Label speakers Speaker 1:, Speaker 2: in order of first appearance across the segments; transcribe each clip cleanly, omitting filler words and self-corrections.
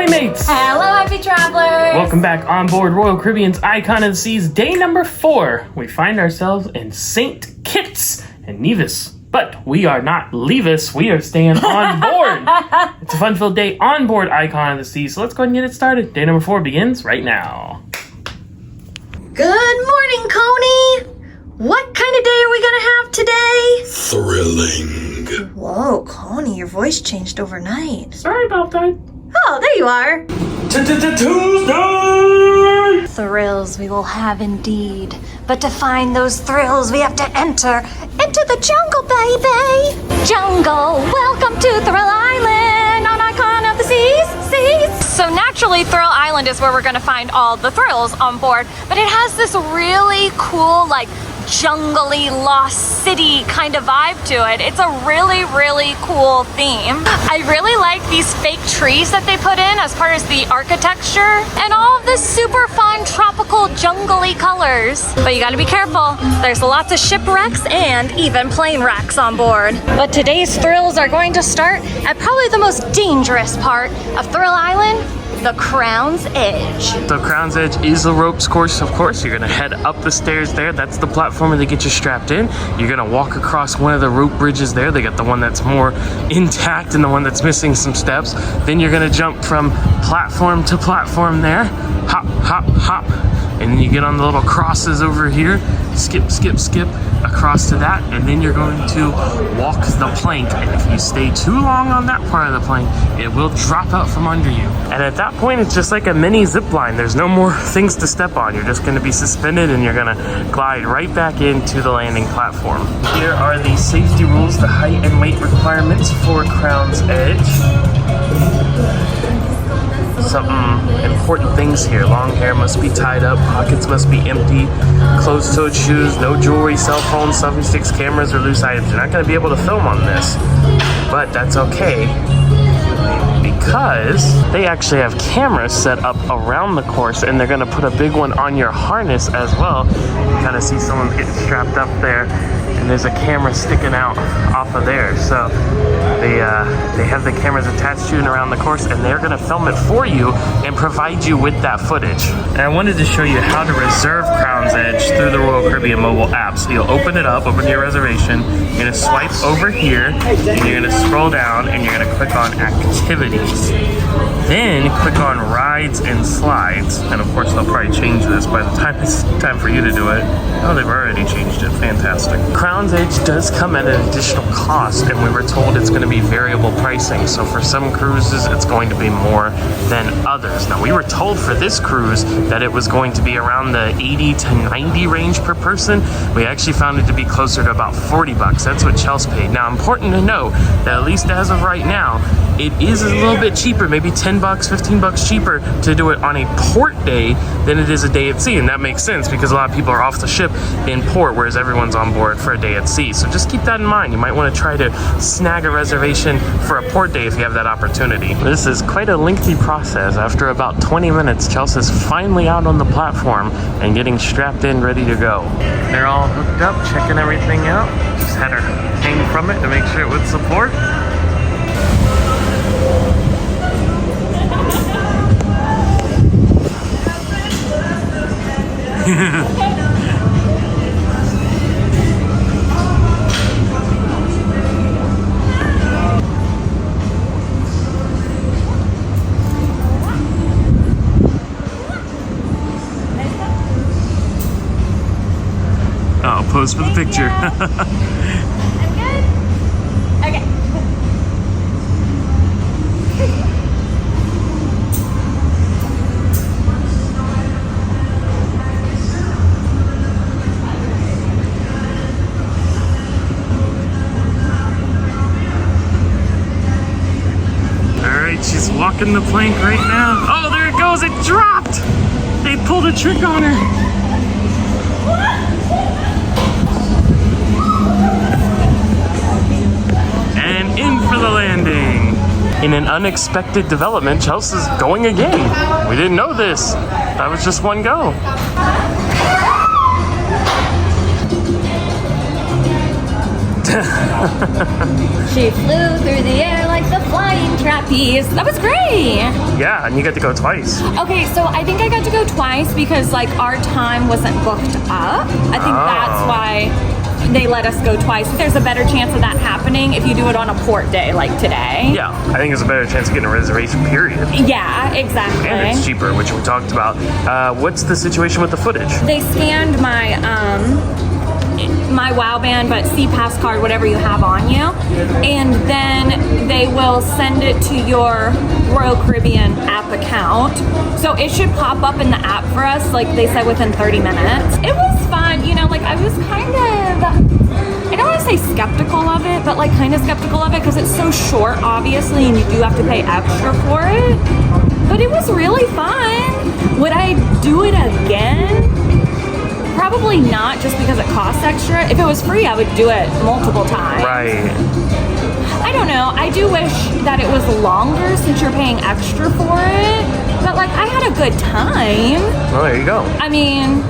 Speaker 1: Playmates!
Speaker 2: Hello, happy travelers!
Speaker 1: Welcome back on board Royal Caribbean's Icon of the Seas, day number 4. We find ourselves in St. Kitts and Nevis. But we are not Levis, we are staying on board. It's a fun-filled day on board Icon of the Seas, so let's go ahead and get it started. Day number 4 begins right now.
Speaker 2: Good morning, Coney! What kind of day are we gonna have today?
Speaker 3: Thrilling.
Speaker 2: Whoa, Coney, your voice changed overnight.
Speaker 1: Sorry about that.
Speaker 2: Oh, there you are.
Speaker 1: Tuesday!
Speaker 2: Thrills we will have indeed. But to find those thrills, we have to enter the jungle, baby! Jungle, welcome to Thrill Island on Icon of the Seas.
Speaker 4: So naturally, Thrill Island is where we're gonna find all the thrills on board, but it has this really cool, like, jungly lost city kind of vibe to it. It's a really, really cool theme. I really like these fake trees that they put in as part of the architecture and all of the super fun tropical jungly colors. But you gotta be careful. There's lots of shipwrecks and even plane wrecks on board. But today's thrills are going to start at probably the most dangerous part of Thrill Island, the Crown's Edge.
Speaker 1: The Crown's Edge is the ropes course, of course. You're gonna head up the stairs there. That's the platform where they get you strapped in. You're gonna walk across one of the rope bridges there. They got the one that's more intact and the one that's missing some steps. Then you're gonna jump from platform to platform there. Hop, hop, hop. And then you get on the little crosses over here. Skip, skip, skip across to that. And then you're going to walk the plank. And if you stay too long on that part of the plank, it will drop out from under you. And at that point, it's just like a mini zip line. There's no more things to step on. You're just gonna be suspended and you're gonna glide right back into the landing platform. Here are the safety rules, the height and weight requirements for Crown's Edge. Some important things here. Long hair must be tied up, pockets must be empty, closed-toed shoes, no jewelry, cell phones, selfie sticks, cameras, or loose items. You're not going to be able to film on this, but that's okay because they actually have cameras set up around the course and they're going to put a big one on your harness as well. You kind of see someone getting strapped up there and there's a camera sticking out off of there. So they have the cameras attached to you and around the course and they're going to film it for you and provide you with that footage. And I wanted to show you how to reserve Crown's Edge through the Royal Caribbean mobile app. So you'll open it up, open your reservation, you're going to swipe over here and you're going to scroll down and you're going to click on activities. Then click on rides and slides, and of course they'll probably change this by the time it's time for you to do it. Oh, they've already changed it. Fantastic. Crown's Edge does come at an additional cost, and we were told it's going to be variable pricing. So for some cruises, it's going to be more than others. Now we were told for this cruise that it was going to be around the 80 to 90 range per person. We actually found it to be closer to about 40 bucks. That's what Chelsea paid. Now important to know that at least as of right now, it is a little bit cheaper, maybe 10 bucks, 15 bucks cheaper to do it on a port day than it is a day at sea. And that makes sense because a lot of people are off the ship in port, whereas everyone's on board for a day at sea. So just keep that in mind. You might want to try to snag a reservation for a port day if you have that opportunity. This is quite a lengthy process. After about 20 minutes, Chelsea's finally out on the platform and getting strapped in, ready to go. They're all hooked up, checking everything out. Just had her hang from it to make sure it would support. I'll pose for the picture.
Speaker 4: Okay.
Speaker 1: She's walking the plank right now. Oh, there it goes. It dropped. They pulled a trick on her. And in for the landing. In an unexpected development, Chelsea's going again. We didn't know this. That was just one go.
Speaker 4: She flew through the air like the flying trapeze. That was great.
Speaker 1: Yeah, and you get to go twice.
Speaker 4: Okay, so I think I got to go twice because like our time wasn't booked up. I think that's why they let us go twice. There's a better chance of that happening if you do it on a port day like today.
Speaker 1: Yeah, I think there's a better chance of getting a reservation, period.
Speaker 4: Yeah, exactly.
Speaker 1: And it's cheaper, which we talked about. What's the situation with the footage?
Speaker 4: They scanned my my WOW band, but C-Pass card, whatever you have on you, and then they will send it to your Royal Caribbean app account. So it should pop up in the app for us, like they said, within 30 minutes. It was fun, you know, like I was kind of, I don't want to say skeptical of it, but like kind of skeptical of it because it's so short, obviously, and you do have to pay extra for it. But it was really fun. Would I do it again? Probably not, just because it costs extra. If it was free, I would do it multiple times.
Speaker 1: Right.
Speaker 4: I don't know. I do wish that it was longer since you're paying extra for it. But like, I had a good time.
Speaker 1: Well, there you go.
Speaker 4: I mean,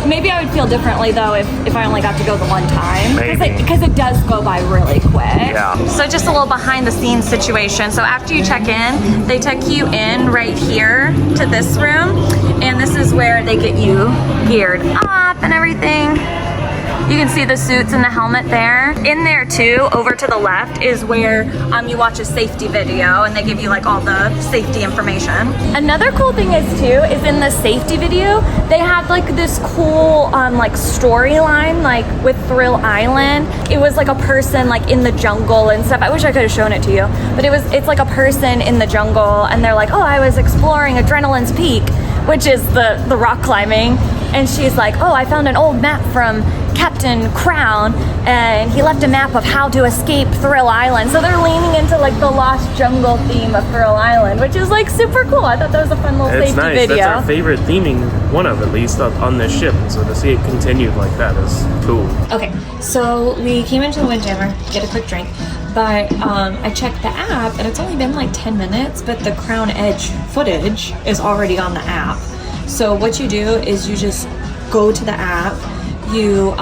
Speaker 4: maybe I would feel differently though if I only got to go the one time.
Speaker 1: Maybe.
Speaker 4: Because it does go by really quick.
Speaker 1: Yeah.
Speaker 4: So just a little behind the scenes situation. So after you check in, they take you in right here to this room. And this is where they get you geared up and everything. You can see the suits and the helmet there. In there too, over to the left, is where you watch a safety video and they give you like all the safety information. Another cool thing is too, is in the safety video, they have like this cool like storyline like with Thrill Island. It was like a person like in the jungle and stuff. I wish I could have shown it to you, but it's like a person in the jungle and they're like, oh, I was exploring Adrenaline's Peak, which is the rock climbing. And she's like, oh, I found an old map from Captain Crown and he left a map of how to escape Thrill Island. So they're leaning into like the Lost Jungle theme of Thrill Island, which is like super cool. I thought that was a fun little
Speaker 1: It's
Speaker 4: safety
Speaker 1: nice.
Speaker 4: video.
Speaker 1: That's our favorite theming, one of at least, on this ship. So to see it continued like that is cool.
Speaker 4: Okay, so we came into the Windjammer, get a quick drink, but I checked the app and it's only been like 10 minutes, but the Crown Edge footage is already on the app. So what you do is you just go to the app, you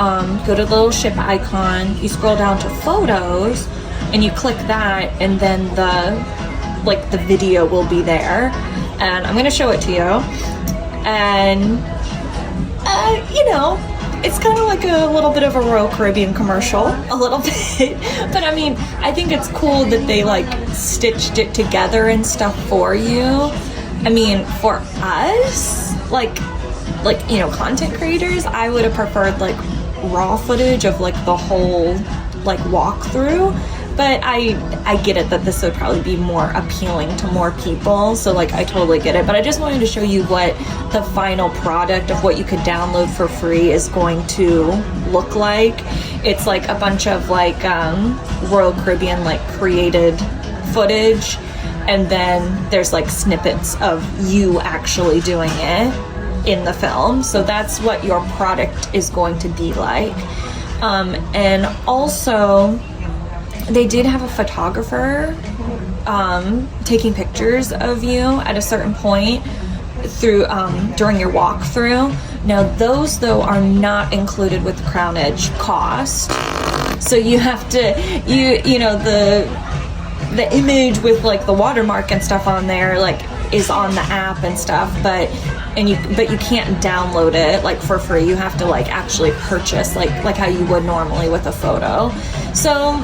Speaker 4: go to the little ship icon, you scroll down to photos, and you click that, and then the video will be there. And I'm gonna show it to you. And you know, it's kind of like a little bit of a Royal Caribbean commercial, a little bit. But I mean, I think it's cool that they like stitched it together and stuff for you. I mean, for us, like you know, content creators, I would have preferred like raw footage of like the whole like walkthrough. But I get it that this would probably be more appealing to more people, so like I totally get it. But I just wanted to show you what the final product of what you could download for free is going to look like. It's like a bunch of like Royal Caribbean like created footage, and then there's like snippets of you actually doing it in the film. So that's what your product is going to be like. And also, they did have a photographer taking pictures of you at a certain point through during your walkthrough. Now those though are not included with the Crown Edge cost. So you have to, you know, the image with like the watermark and stuff on there like is on the app and stuff, but you can't download it like for free. You have to like actually purchase like how you would normally with a photo. So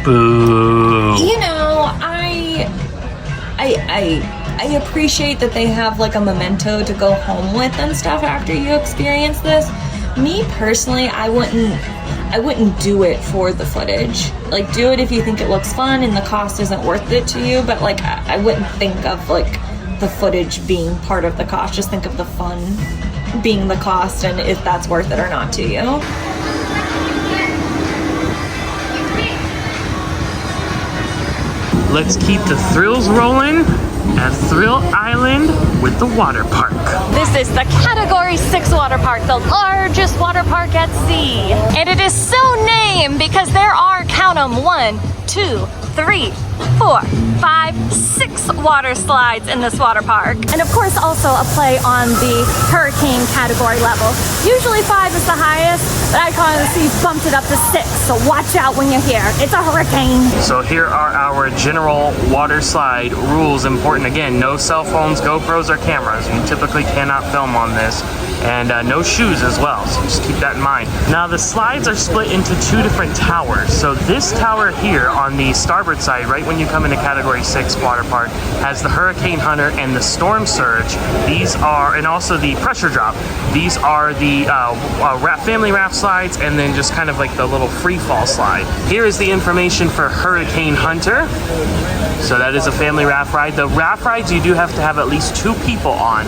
Speaker 1: boo.
Speaker 4: You know, I appreciate that they have like a memento to go home with and stuff after you experience this. Me personally, I wouldn't do it for the footage. Like, do it if you think it looks fun and the cost isn't worth it to you, but like I wouldn't think of like the footage being part of the cost. Just think of the fun being the cost and if that's worth it or not to you.
Speaker 1: Let's keep the thrills rolling at Thrill Island with the Waterpark.
Speaker 4: This is the Category 6 water park, the largest water park at sea. And it is so named because there are, count them, 1, 2, 3, 4, 5, 6 water slides in this water park.
Speaker 2: And of course also a play on the hurricane category level. Usually 5 is the highest, but Icon of the Seas bumped it up to 6, so watch out when you're here. It's a hurricane.
Speaker 1: So here are our general water slide rules. Important again, no cell phones, GoPros, or cameras. You typically cannot film on this. And no shoes as well, so just keep that in mind. Now the slides are split into 2 different towers. So this tower here on the starboard side, right when you come into Category 6 water park, has the Hurricane Hunter and the Storm Surge. These are, and also the Pressure Drop. These are the family raft slides, and then just kind of like the little free fall slide. Here is the information for Hurricane Hunter. So that is a family raft ride. The raft rides you do have to have at least 2 people on.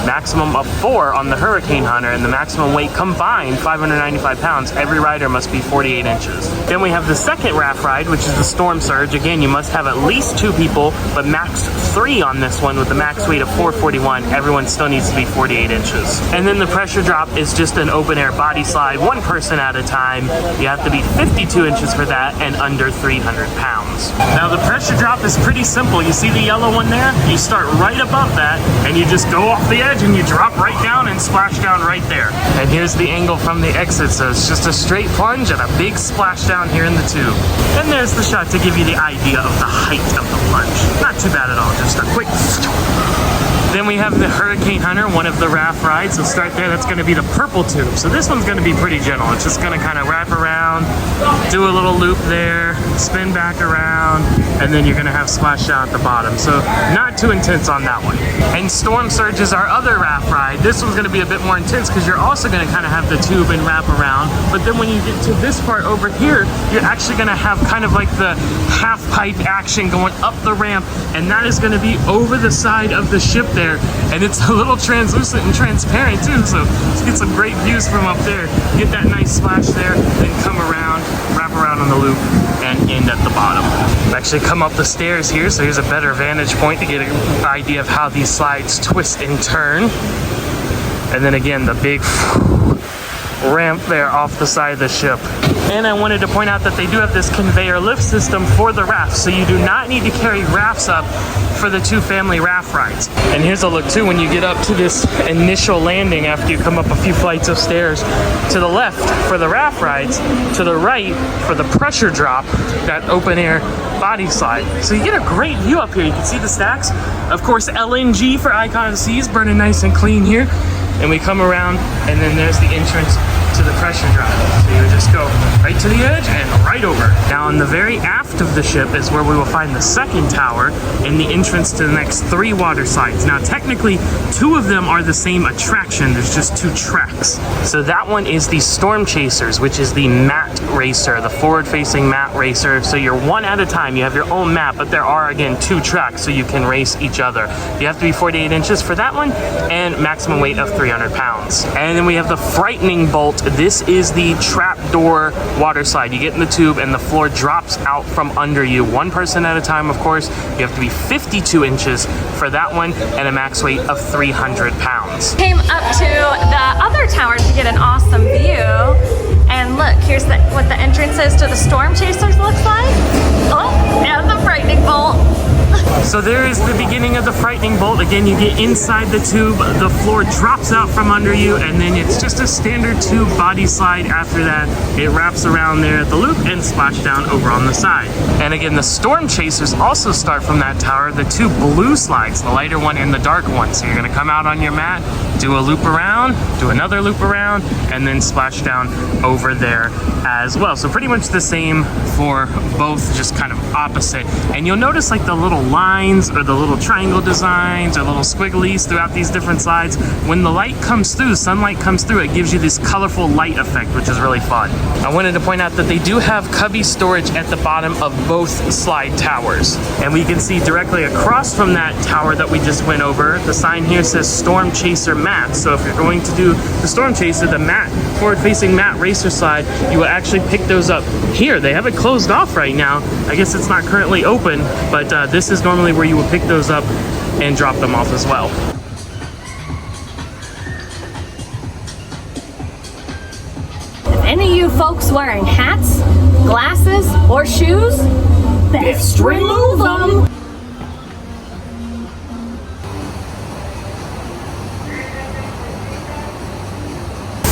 Speaker 1: Maximum of 4 on the Hurricane Hunter, and the maximum weight combined 595 pounds. Every rider must be 48 inches. Then we have the second raft ride, which is the Storm Surge. Again, you must have at least 2 people, but max 3 on this one with the max weight of 441. Everyone still needs to be 48 inches. And then the Pressure Drop is just an open air body slide, 1 person at a time. You have to be 52 inches for that and under 300 pounds. Now the Pressure Drop is pretty simple. You see the yellow one there? You start right above that and you just go off the edge and you drop right down and splash down right there. And here's the angle from the exit, so it's just a straight plunge and a big splash down here in the tube. And there's the shot to give you the idea of the height of the plunge. Not too bad at all, just a quick. Then we have the Hurricane Hunter, one of the raft rides. So start there, that's gonna be the purple tube. So this one's gonna be pretty gentle. It's just gonna kind of wrap around, do a little loop there, spin back around, and then you're gonna have splash down at the bottom. So not too intense on that one. And Storm Surge is our other raft ride. This one's gonna be a bit more intense because you're also gonna kind of have the tube and wrap around. But then when you get to this part over here, you're actually gonna have kind of like the half pipe action going up the ramp, and that is gonna be over the side of the ship there. And it's a little translucent and transparent too, so let's get some great views from up there. Get that nice splash there, then come around, wrap around on the loop, and end at the bottom. Actually come up the stairs here, so here's a better vantage point to get an idea of how these slides twist and turn. And then again, the big ramp there off the side of the ship. And I wanted to point out that they do have this conveyor lift system for the rafts, so you do not need to carry rafts up for the 2 family raft rides. And here's a look too when you get up to this initial landing after you come up a few flights of stairs. To the left for the raft rides, to the right for the Pressure Drop, that open air body slide. So you get a great view up here. You can see the stacks. Of course, LNG for Icon of the Seas burning nice and clean here. And we come around, and then there's the entrance to the Pressure Drop. So you just go right to the edge and right over. Now on the very aft of the ship is where we will find the second tower and the entrance to the next 3 water slides. Now technically 2 of them are the same attraction, there's just 2 tracks. So that one is the Storm Chasers, which is the mat racer, the forward facing mat racer. So you're 1 at a time, you have your own mat, but there are again 2 tracks so you can race each other. You have to be 48 inches for that one and maximum weight of 300 pounds. And then we have the Frightening Bolt. This is the trapdoor water slide. You get in the tube and the floor drops out from under you. 1 person at a time, of course. You have to be 52 inches for that one and a max weight of 300 pounds.
Speaker 4: Came up to the other tower to get an awesome view. And look, here's what the entrance is to the Storm Chasers looks like. Oh, and the Frightening Bolt.
Speaker 1: So there is the beginning of the Frightening Bolt. Again, you get inside the tube, the floor drops out from under you, and then it's just a standard tube body slide after that. It wraps around there at the loop and splash down over on the side. And again, the Storm Chasers also start from that tower, the 2 blue slides, the lighter one and the dark one. So you're gonna come out on your mat, do a loop around, do another loop around, and then splash down over there as well. So pretty much the same for both, just kind of opposite. And you'll notice like the little lines or the little triangle designs or little squigglies throughout these different slides. When the light comes through, sunlight comes through, it gives you this colorful light effect, which is really fun. I wanted to point out that they do have cubby storage at the bottom of both slide towers. And we can see directly across from that tower that we just went over, the sign here says Storm Chaser Mat. So if you're going to do the Storm Chaser, the mat, forward-facing mat racer slide, you will actually pick those up here. They have it closed off right now. I guess it's not currently open, but this is normally where you will pick those up and drop them off as well.
Speaker 2: Is any of you folks wearing hats, glasses, or shoes? Best remove them.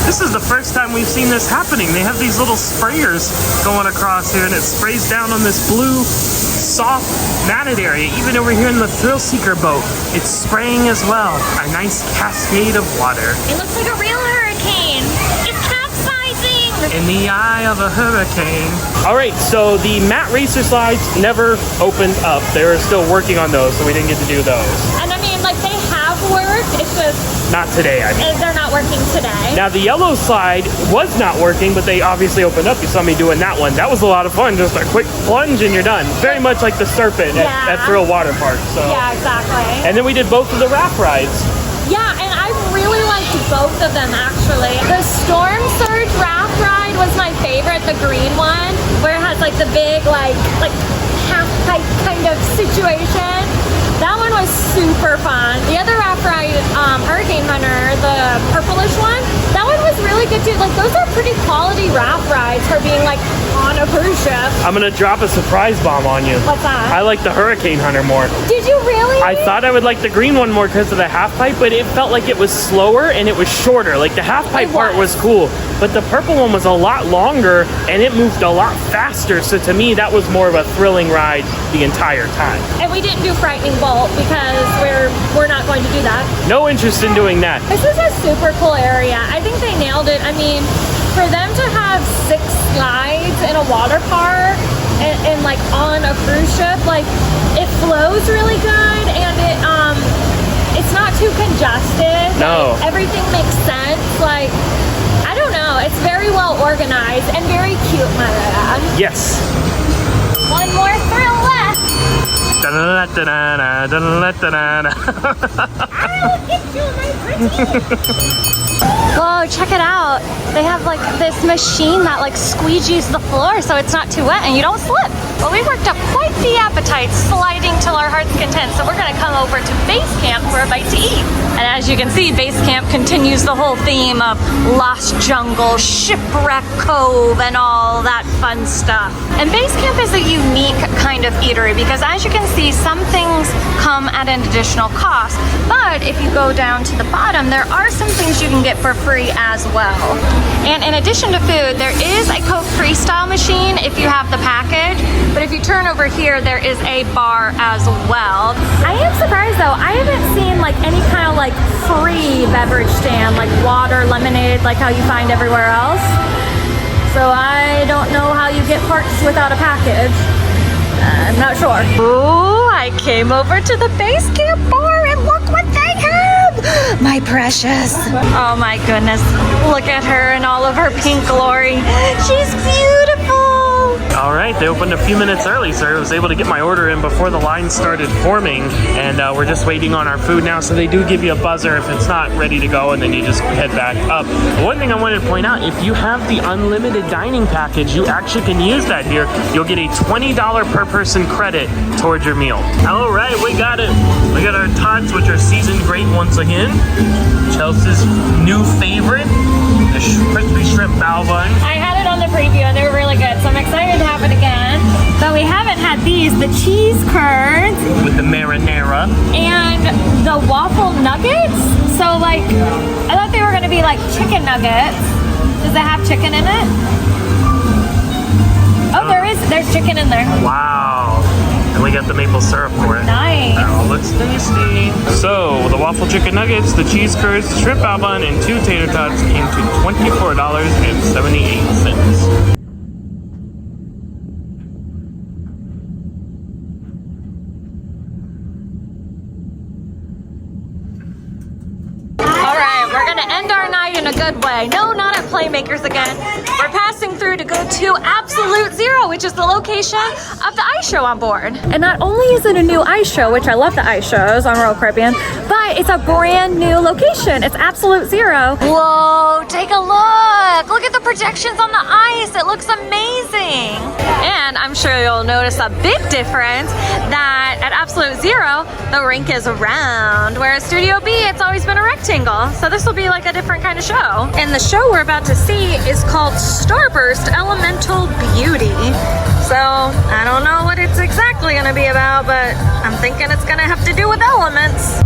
Speaker 1: This is the first time we've seen this happening. They have these little sprayers going across here and it sprays down on this blue, soft, matted area. Even over here in the thrill seeker boat, it's spraying as well. A nice cascade of water.
Speaker 4: It looks like a real hurricane. It's capsizing.
Speaker 1: In the eye of a hurricane. All right, so the mat racer slides never opened up. They were still working on those, so we didn't get to do those.
Speaker 4: And I mean, like, they have worked. It's just
Speaker 1: Not today, I mean.
Speaker 4: they're not working today.
Speaker 1: Now the yellow slide was not working, but they obviously opened up. You saw me doing that one. That was a lot of fun. Just a quick plunge and you're done. Very much like the serpent at Thrill Waterpark. So.
Speaker 4: Yeah, exactly.
Speaker 1: And then we did both of the raft rides.
Speaker 4: Yeah, and I really liked both of them actually. The Storm Surge raft ride was my favorite, the green one, where it has like the big like half pipe kind of situation. That one was super fun. The other raft ride, Hurricane Hunter, the purplish one, that one was really good too. Like those are pretty quality raft rides for being like on a cruise ship.
Speaker 1: I'm gonna drop a surprise bomb on you.
Speaker 4: What's that?
Speaker 1: I like the Hurricane Hunter more.
Speaker 4: Did you really?
Speaker 1: I thought I would like the green one more because of the half pipe, but it felt like it was slower and it was shorter. Like the half pipe part was cool, but the purple one was a lot longer and it moved a lot faster. So to me, that was more of a thrilling ride the entire time.
Speaker 4: And we didn't do Frightening Bolt because we're not going to do that.
Speaker 1: No interest in doing that.
Speaker 4: This is a super cool area. I think they nailed it. I mean, for them to have 6 slides in a water park and like on a cruise ship, like it flows really good and it's not too congested.
Speaker 1: No.
Speaker 4: Like, everything makes sense. Like, I don't know. It's very well organized and very cute, might I add.
Speaker 1: Yes.
Speaker 4: One more thrill left.
Speaker 1: Da-da-da-da-da, da-da-da-da-da.
Speaker 4: I'll get you, my pretty. Whoa, check it out. They have like this machine that like squeegees the floor so it's not too wet and you don't slip. Well, we worked up quite the appetite sliding till our heart's content, so we're gonna come over to base camp for a bite to eat. And as you can see, base camp continues the whole theme of Lost Jungle, Shipwreck Cove, and all that fun stuff. And base camp is a unique kind of eatery because as you can see, some things come at an additional cost, but if you go down to the bottom, there are some things you can get for free as well. And in addition to food, there is a Coke Freestyle machine if you have the package, but if you turn over here, there is a bar as well. I am surprised though, I haven't seen like any kind of like free beverage stand, like water, lemonade, like how you find everywhere else. So I don't know how you get parks without a package. I'm not sure. Ooh, I came over to the base camp bar and look what they have! My precious. Oh my goodness. Look at her in all of her pink glory. She's beautiful.
Speaker 1: All right, they opened a few minutes early, so I was able to get my order in before the line started forming, and we're just waiting on our food now, so they do give you a buzzer if it's not ready to go, and then you just head back up. But one thing I wanted to point out, if you have the unlimited dining package, you actually can use that here. You'll get a $20 per person credit towards your meal. All right, we got it. We got our tots, which are seasoned great once again. Chelsea's new favorite, the crispy shrimp bao bun.
Speaker 4: I had it on the preview and they were really good, so I'm excited to have it again. But we haven't had these, the cheese curds.
Speaker 1: With the marinara.
Speaker 4: And the waffle nuggets. So like, I thought they were gonna be like chicken nuggets. Does it have chicken in it? Oh, there's chicken in there.
Speaker 1: Wow. And we got the maple syrup for it.
Speaker 4: Nice.
Speaker 1: That all looks tasty. So, the waffle chicken nuggets, the cheese curds, the shrimp bao bun, and 2 tater tots came to $24.78.
Speaker 4: End our night in a good way. No, not at Playmakers again. We're passing through to go to Absolute Zero, which is the location of the ice show on board. And not only is it a new ice show, which I love the ice shows on Royal Caribbean, but it's a brand new location. It's Absolute Zero. Whoa, take a look. Look at the projections on the ice. It looks amazing. And I'm sure you'll notice a big difference that at Absolute Zero, the rink is round, whereas Studio B, it's always been a rectangle. So this will be like a different kind of show. And the show we're about to see is called Starburst Elemental Beauty. So I don't know what it's exactly exactly gonna be about, but I'm thinking it's gonna have to do with elements.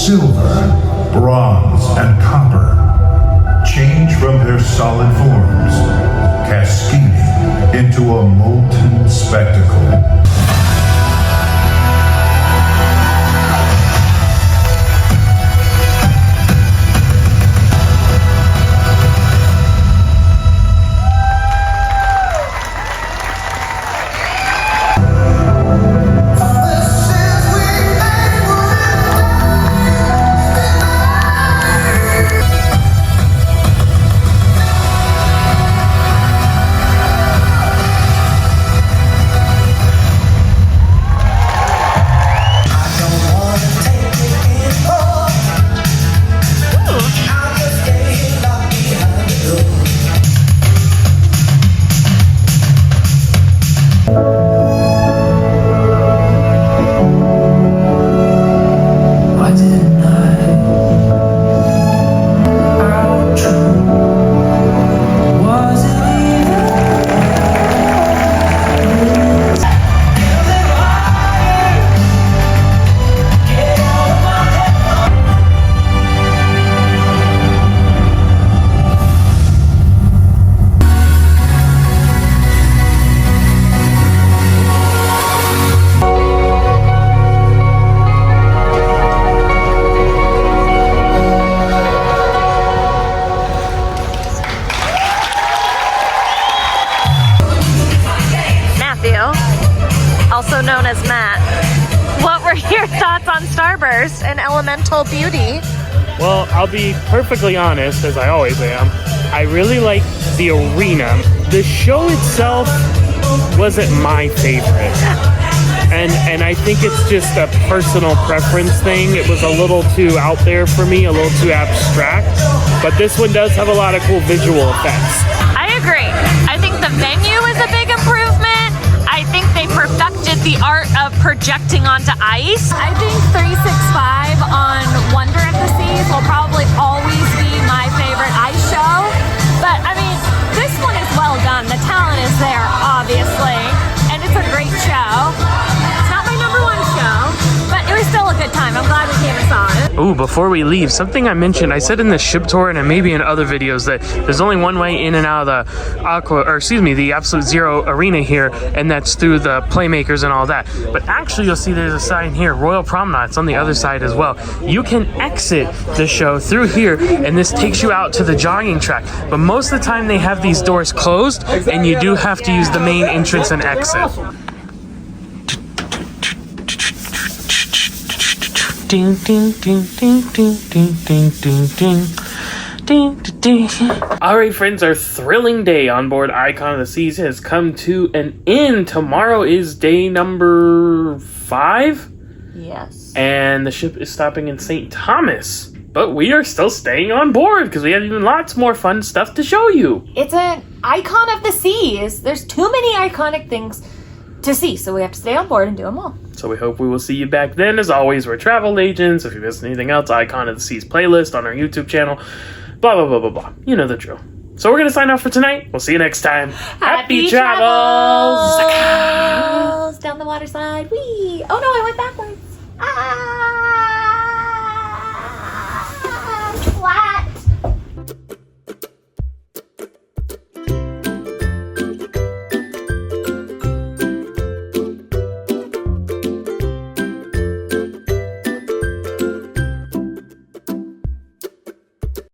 Speaker 3: silver, bronze, and copper change from their solid forms, cascading into a molten spectacle.
Speaker 4: Also known as Matt. What were your thoughts on Starburst and Elemental Beauty?
Speaker 1: Well, I'll be perfectly honest, as I always am. I really like the arena. The show itself wasn't my favorite. And I think it's just a personal preference thing. It was a little too out there for me, a little too abstract. But this one does have a lot of cool visual effects.
Speaker 4: I agree. I think the venue is a big improvement. I think they perfected the art of projecting onto ice. I think 365 on Wonder of the Seas will probably always be my favorite ice show. But I mean, this one is well done. The talent is there, obviously. And it's a great show. It's not my #1 show, but it was still a good time. I'm glad we came and saw it.
Speaker 1: Oh, before we leave, something I mentioned, I said in the ship tour and maybe in other videos that there's only one way in and out of the Absolute Zero arena here, and that's through the playmakers and all that. But actually, you'll see there's a sign here, Royal Promenade. It's on the other side as well. You can exit the show through here, and this takes you out to the jogging track. But most of the time, they have these doors closed, and you do have to use the main entrance and exit. Ding ding ding ding ding ding ding ding ding ding ding. Alright friends, our thrilling day on board Icon of the Seas has come to an end. Tomorrow is day number 5.
Speaker 2: Yes.
Speaker 1: And the ship is stopping in St. Thomas. But we are still staying on board because we have even lots more fun stuff to show you.
Speaker 2: It's an Icon of the Seas. There's too many iconic things to see, so we have to stay on board and do them all.
Speaker 1: So we hope we will see you back then. As always, we're travel agents. If you missed anything else, Icon of the Seas playlist on our YouTube channel. Blah, blah, blah, blah, blah. You know the drill. So we're going to sign off for tonight. We'll see you next time. Happy travels!
Speaker 2: Down the water slide. Whee! Oh no, I went backwards.